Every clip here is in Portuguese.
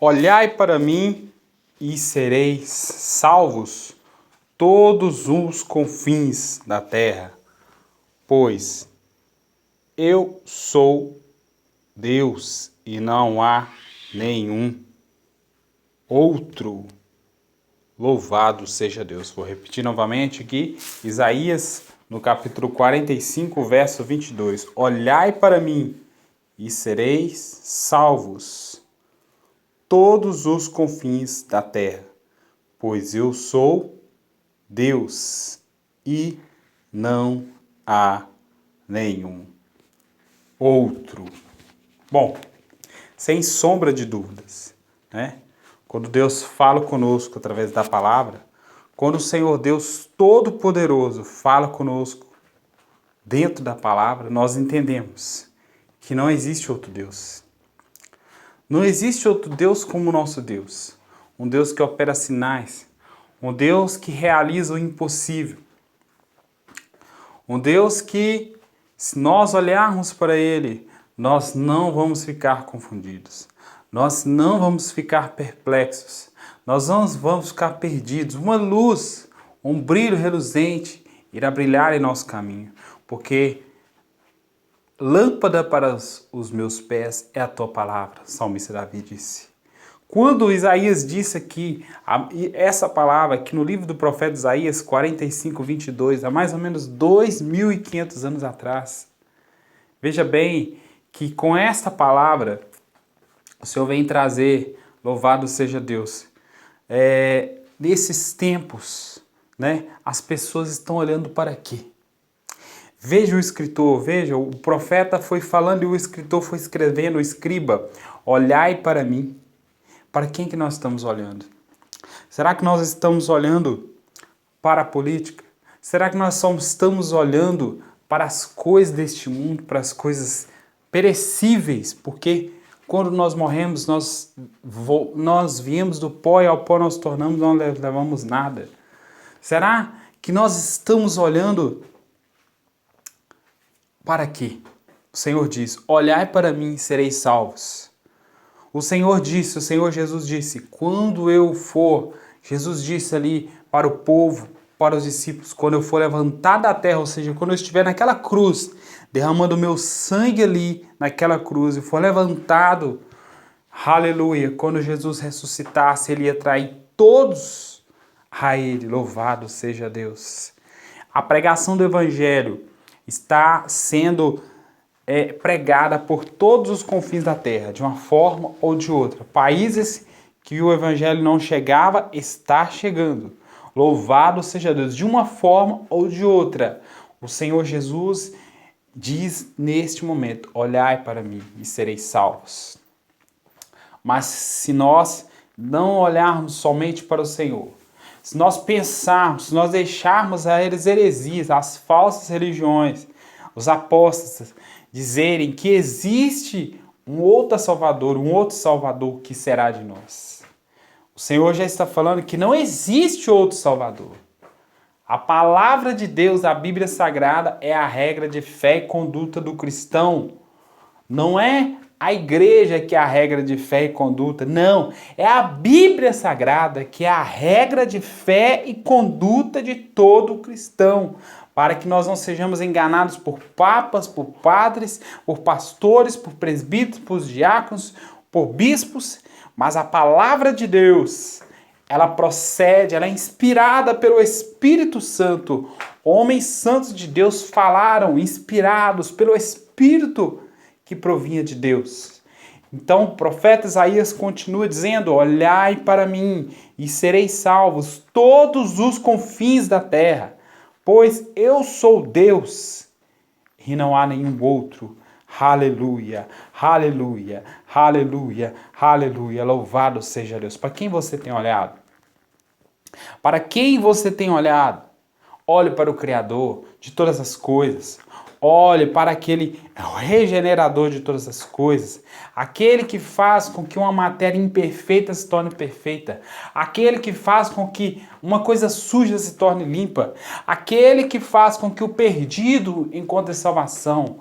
Olhai para mim e sereis salvos, todos os confins da terra, pois eu sou Deus e não há nenhum outro. Louvado seja Deus. Vou repetir novamente aqui, Isaías, no capítulo 45, verso 22. Olhai para mim e sereis salvos, todos os confins da terra, pois eu sou Deus e não há nenhum outro. Bom, sem sombra de dúvidas, né? Quando Deus fala conosco através da palavra, quando o Senhor Deus Todo-Poderoso fala conosco dentro da palavra, nós entendemos que não existe outro Deus. Não existe outro Deus como o nosso Deus. Um Deus que opera sinais, um Deus que realiza o impossível. Um Deus que, se nós olharmos para Ele, nós não vamos ficar confundidos. Nós não vamos ficar perplexos. Nós não vamos ficar perdidos. Uma luz, um brilho reluzente irá brilhar em nosso caminho. Porque lâmpada para os meus pés é a tua palavra, o salmista Davi disse. Quando Isaías disse aqui, essa palavra aqui no livro do profeta Isaías 45, 22, há mais ou menos 2.500 anos atrás, veja bem que com esta palavra o Senhor vem trazer, louvado seja Deus, nesses tempos, né, as pessoas estão olhando para quê? Veja o escritor, veja, o profeta foi falando e o escritor foi escrevendo, o escriba, olhai para mim. Para quem que nós estamos olhando? Será que nós estamos olhando para a política? Será que nós só estamos olhando para as coisas deste mundo, para as coisas perecíveis? Porque quando nós morremos, nós viemos do pó e ao pó nós tornamos, não levamos nada. Será que nós estamos olhando para quê? O Senhor diz, olhai para mim e sereis salvos. O Senhor Jesus disse, quando eu for, Jesus disse ali para o povo, para os discípulos, quando eu for levantado da terra, ou seja, quando eu estiver naquela cruz, derramando o meu sangue ali naquela cruz e for levantado, aleluia, quando Jesus ressuscitasse, ele ia trair todos a ele, louvado seja Deus. A pregação do Evangelho está sendo pregada por todos os confins da terra, de uma forma ou de outra. Países que o Evangelho não chegava, está chegando. Louvado seja Deus, de uma forma ou de outra. O Senhor Jesus diz neste momento, olhai para mim e sereis salvos. Mas se nós não olharmos somente para o Senhor, se nós pensarmos, se nós deixarmos as heresias, as falsas religiões, os apóstatas dizerem que existe um outro Salvador que será de nós. O Senhor já está falando que não existe outro Salvador. A palavra de Deus, a Bíblia Sagrada, é a regra de fé e conduta do cristão. Não é a igreja que é a regra de fé e conduta, não. É a Bíblia Sagrada que é a regra de fé e conduta de todo cristão. Para que nós não sejamos enganados por papas, por padres, por pastores, por presbíteros, por diáconos, por bispos, mas a palavra de Deus, ela procede, ela é inspirada pelo Espírito Santo. Homens santos de Deus falaram, inspirados pelo Espírito que provinha de Deus. Então o profeta Isaías continua dizendo, olhai para mim e sereis salvos todos os confins da terra. Pois eu sou Deus e não há nenhum outro. Aleluia, aleluia, aleluia, aleluia. Louvado seja Deus. Para quem você tem olhado? Para quem você tem olhado? Olhe para o Criador de todas as coisas. Olhe para aquele regenerador de todas as coisas, aquele que faz com que uma matéria imperfeita se torne perfeita, aquele que faz com que uma coisa suja se torne limpa, aquele que faz com que o perdido encontre salvação,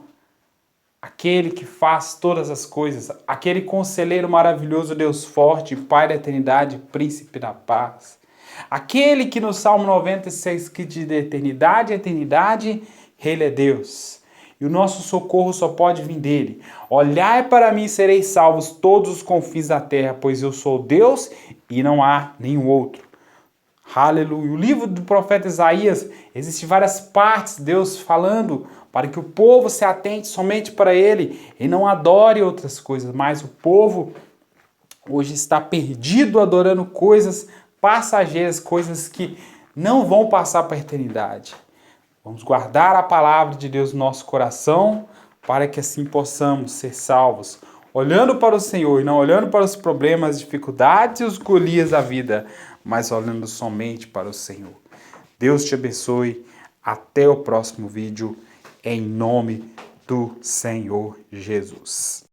aquele que faz todas as coisas, aquele conselheiro maravilhoso, Deus forte, Pai da eternidade, príncipe da paz. Aquele que no Salmo 96, que de eternidade a eternidade, Ele é Deus. E o nosso socorro só pode vir dele. Olhai para mim e sereis salvos todos os confins da terra, pois eu sou Deus e não há nenhum outro. Aleluia. O livro do profeta Isaías, existem várias partes, Deus falando para que o povo se atente somente para ele e não adore outras coisas. Mas o povo hoje está perdido adorando coisas passageiras, coisas que não vão passar para a eternidade. Vamos guardar a palavra de Deus no nosso coração para que assim possamos ser salvos, olhando para o Senhor e não olhando para os problemas, as dificuldades e os Golias da vida, mas olhando somente para o Senhor. Deus te abençoe. Até o próximo vídeo, em nome do Senhor Jesus.